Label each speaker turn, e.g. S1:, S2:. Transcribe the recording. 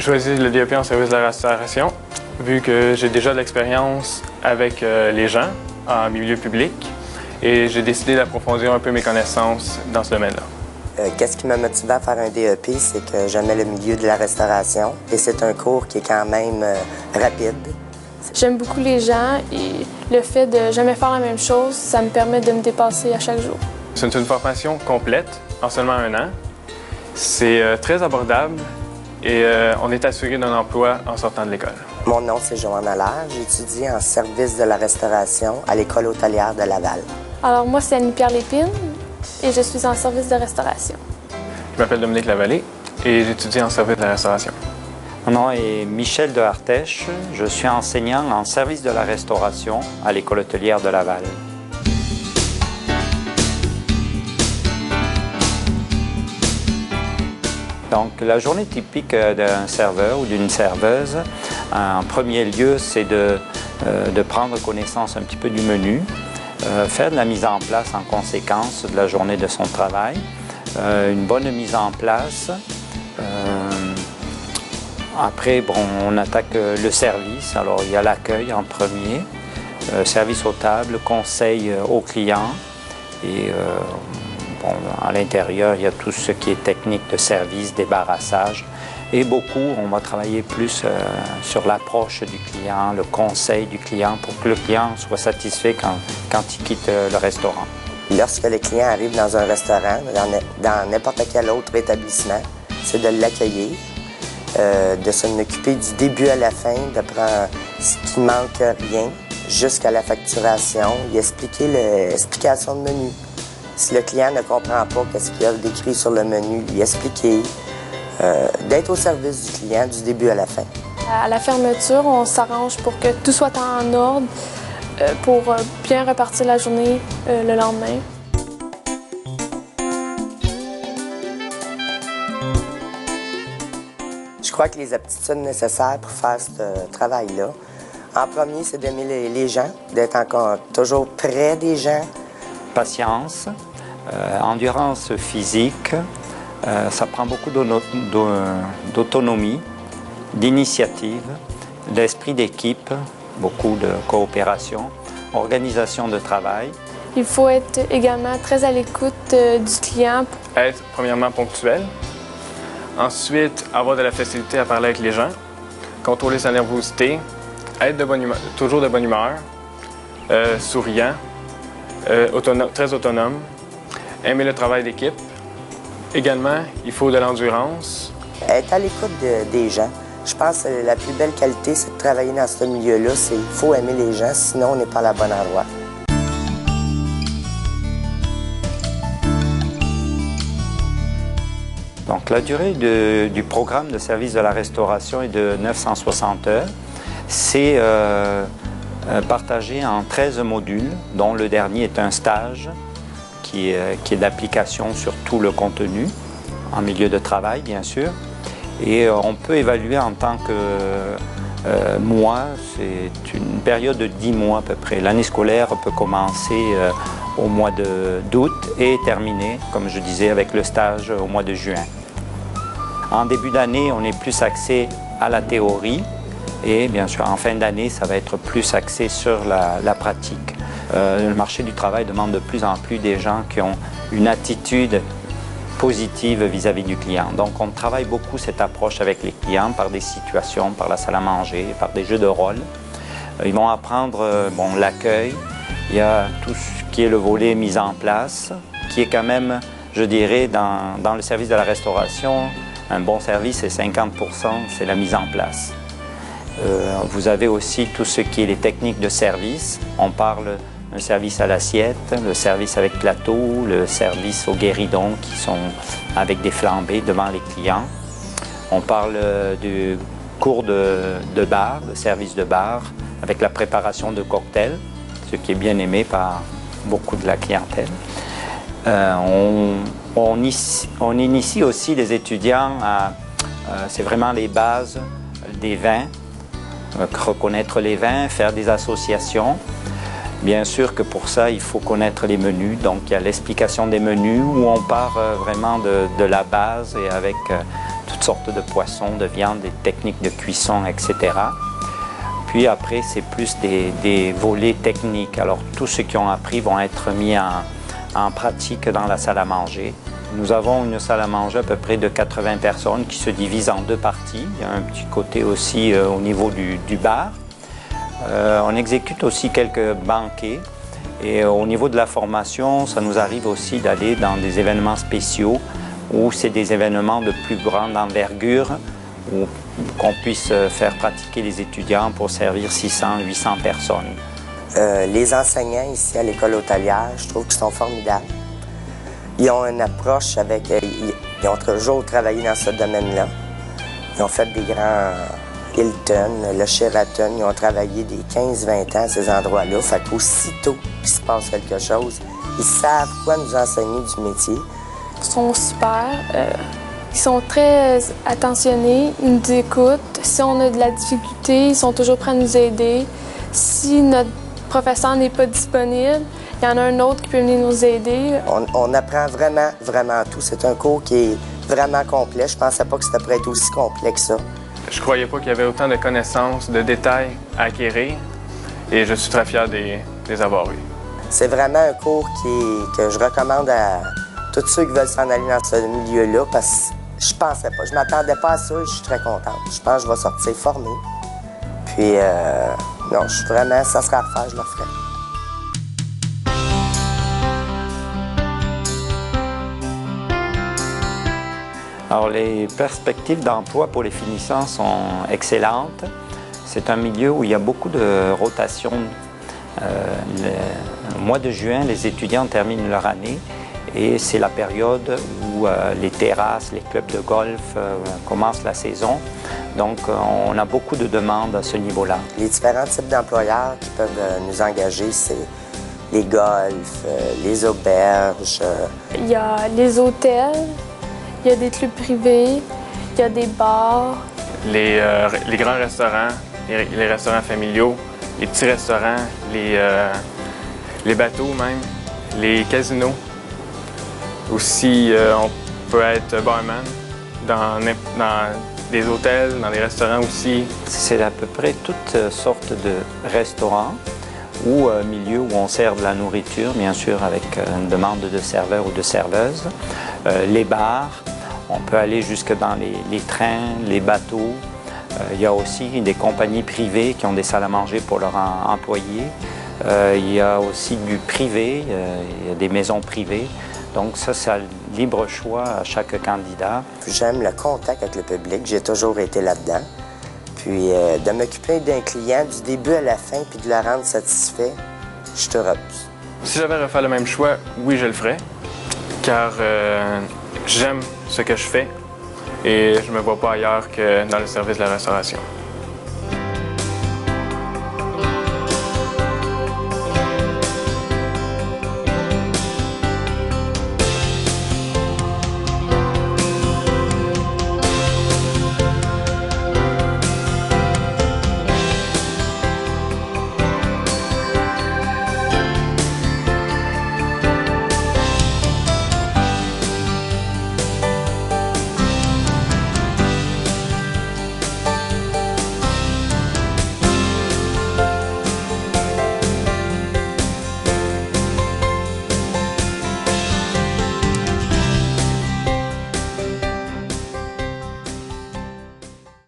S1: choisi le DEP en service de la restauration, vu que j'ai déjà de l'expérience avec les gens en milieu public et j'ai décidé d'approfondir un peu mes connaissances dans ce domaine-là.
S2: Qu'est-ce qui m'a motivé à faire un DEP, c'est que j'aimais le milieu de la restauration et c'est un cours qui est quand même rapide.
S3: J'aime beaucoup les gens et le fait de jamais faire la même chose, ça me permet de me dépasser à chaque jour.
S1: C'est une formation complète en seulement 1 an. C'est très abordable et on est assuré d'un emploi en sortant de l'école.
S2: Mon nom, c'est Joanne Allaire. J'étudie en service de la restauration à l'École hôtelière de Laval.
S3: Alors moi, c'est Annie-Pierre Lépine et je suis en service de restauration.
S1: Je m'appelle Dominique Lavallée et j'étudie en service de la restauration.
S4: Mon nom est Michel de Hartèche. Je suis enseignant en service de la restauration à l'École hôtelière de Laval. Donc, la journée typique d'un serveur ou d'une serveuse, en premier lieu, c'est de prendre connaissance un petit peu du menu, faire de la mise en place en conséquence de la journée de son travail, une bonne mise en place. Après, bon, on attaque le service. Alors, il y a l'accueil en premier, service aux tables, conseil aux clients et bon, à l'intérieur, il y a tout ce qui est technique de service, débarrassage. Et beaucoup, on va travailler plus sur l'approche du client, le conseil du client pour que le client soit satisfait quand il quitte le restaurant.
S2: Lorsque le client arrive dans un restaurant, dans n'importe quel autre établissement, c'est de l'accueillir, de s'en occuper du début à la fin, de prendre ce qui manque rien jusqu'à la facturation, y expliquer l'explication de menu. Si le client ne comprend pas ce qu'il y a décrit sur le menu, lui expliquer, d'être au service du client du début à la fin.
S3: À la fermeture, on s'arrange pour que tout soit en ordre pour bien repartir la journée le lendemain.
S2: Je crois que les aptitudes nécessaires pour faire ce travail-là, en premier, c'est d'aimer les gens, d'être encore toujours près des gens.
S4: Patience, endurance physique, ça prend beaucoup d'autonomie, d'initiative, d'esprit d'équipe, beaucoup de coopération, organisation de travail.
S3: Il faut être également très à l'écoute du client.
S1: Être premièrement ponctuel. Ensuite, avoir de la facilité à parler avec les gens, contrôler sa nervosité, être toujours de bonne humeur, souriant, très autonome, aimer le travail d'équipe. Également, il faut de l'endurance.
S2: Être à l'écoute des gens. Je pense que la plus belle qualité, c'est de travailler dans ce milieu-là. Il faut aimer les gens, sinon on n'est pas à la bonne endroit.
S4: Donc, la durée du programme de service de la restauration est de 960 heures. C'est partagé en 13 modules, dont le dernier est un stage qui est d'application sur tout le contenu, en milieu de travail, bien sûr. Et on peut évaluer en tant que mois, c'est une période de 10 mois à peu près. L'année scolaire peut commencer au mois d'août et terminer, comme je disais, avec le stage au mois de juin. En début d'année, on est plus axé à la théorie et bien sûr, en fin d'année, ça va être plus axé sur la pratique. Le marché du travail demande de plus en plus des gens qui ont une attitude positive vis-à-vis du client. Donc, on travaille beaucoup cette approche avec les clients par des situations, par la salle à manger, par des jeux de rôle. Ils vont apprendre l'accueil. Il y a tout ce qui est le volet mise en place, qui est quand même, je dirais, dans le service de la restauration, un bon service, c'est 50%, c'est la mise en place. Vous avez aussi tout ce qui est les techniques de service. On parle un service à l'assiette, le service avec plateau, le service au guéridon qui sont avec des flambées devant les clients. On parle du cours de bar, de service de bar, avec la préparation de cocktails, ce qui est bien aimé par beaucoup de la clientèle. On initie aussi les étudiants à, c'est vraiment les bases des vins, reconnaître les vins, faire des associations. Bien sûr que pour ça, il faut connaître les menus. Donc, il y a l'explication des menus où on part vraiment de la base et avec toutes sortes de poissons, de viande, des techniques de cuisson, etc. Puis après, c'est plus des volets techniques. Alors, tous ceux qui ont appris vont être mis en pratique dans la salle à manger. Nous avons une salle à manger à peu près de 80 personnes qui se divise en deux parties. Il y a un petit côté aussi au niveau du bar. On exécute aussi quelques banquets. Et au niveau de la formation, ça nous arrive aussi d'aller dans des événements spéciaux où c'est des événements de plus grande envergure, où qu'on puisse faire pratiquer les étudiants pour servir 600, 800 personnes.
S2: Les enseignants ici à l'école hôtelière, je trouve qu'ils sont formidables. Ils ont une approche avec... ils ont toujours travaillé dans ce domaine-là. Ils ont fait des grands Hilton, le Sheraton. Ils ont travaillé des 15-20 ans à ces endroits-là. Fait qu'aussitôt qu'il se passe quelque chose, ils savent quoi nous enseigner du métier.
S3: Ils sont super. Ils sont très attentionnés. Ils nous écoutent. Si on a de la difficulté, ils sont toujours prêts à nous aider. Si notre professeur n'est pas disponible, il y en a un autre qui peut venir nous aider.
S2: On apprend vraiment, vraiment tout. C'est un cours qui est vraiment complet. Je pensais pas que c'était pourrait être aussi complet que ça.
S1: Je croyais pas qu'il y avait autant de connaissances, de détails à acquérir et je suis très fier de les avoir eus.
S2: C'est vraiment un cours que je recommande à tous ceux qui veulent s'en aller dans ce milieu-là parce que je pensais pas. Je m'attendais pas à ça et je suis très contente. Je pense que je vais sortir formée. Puis, non, je suis vraiment, ça sera à refaire, je le ferai.
S4: Alors, les perspectives d'emploi pour les finissants sont excellentes. C'est un milieu où il y a beaucoup de rotation. Au mois de juin, les étudiants terminent leur année et c'est la période où les terrasses, les clubs de golf commencent la saison. Donc, on a beaucoup de demandes à ce niveau-là.
S2: Les différents types d'employeurs qui peuvent nous engager, c'est les golfs, les auberges.
S3: Il y a les hôtels, il y a des clubs privés, il y a des bars.
S1: Les grands restaurants, les restaurants familiaux, les petits restaurants, les bateaux même, les casinos. Aussi, on peut être barman dans des hôtels, dans des restaurants aussi.
S4: C'est à peu près toutes sortes de restaurants ou milieux où on sert de la nourriture, bien sûr avec une demande de serveur ou de serveuse. Les bars, on peut aller jusque dans les trains, les bateaux. Il y a aussi des compagnies privées qui ont des salles à manger pour leurs employés. Il y a aussi du privé, il y a des maisons privées. Donc ça, c'est un libre choix à chaque candidat.
S2: J'aime le contact avec le public, j'ai toujours été là-dedans. Puis de m'occuper d'un client du début à la fin puis de le rendre satisfait, je suis heureuse.
S1: Si j'avais à refaire le même choix, oui, je le ferais, car j'aime ce que je fais et je ne me vois pas ailleurs que dans le service de la restauration.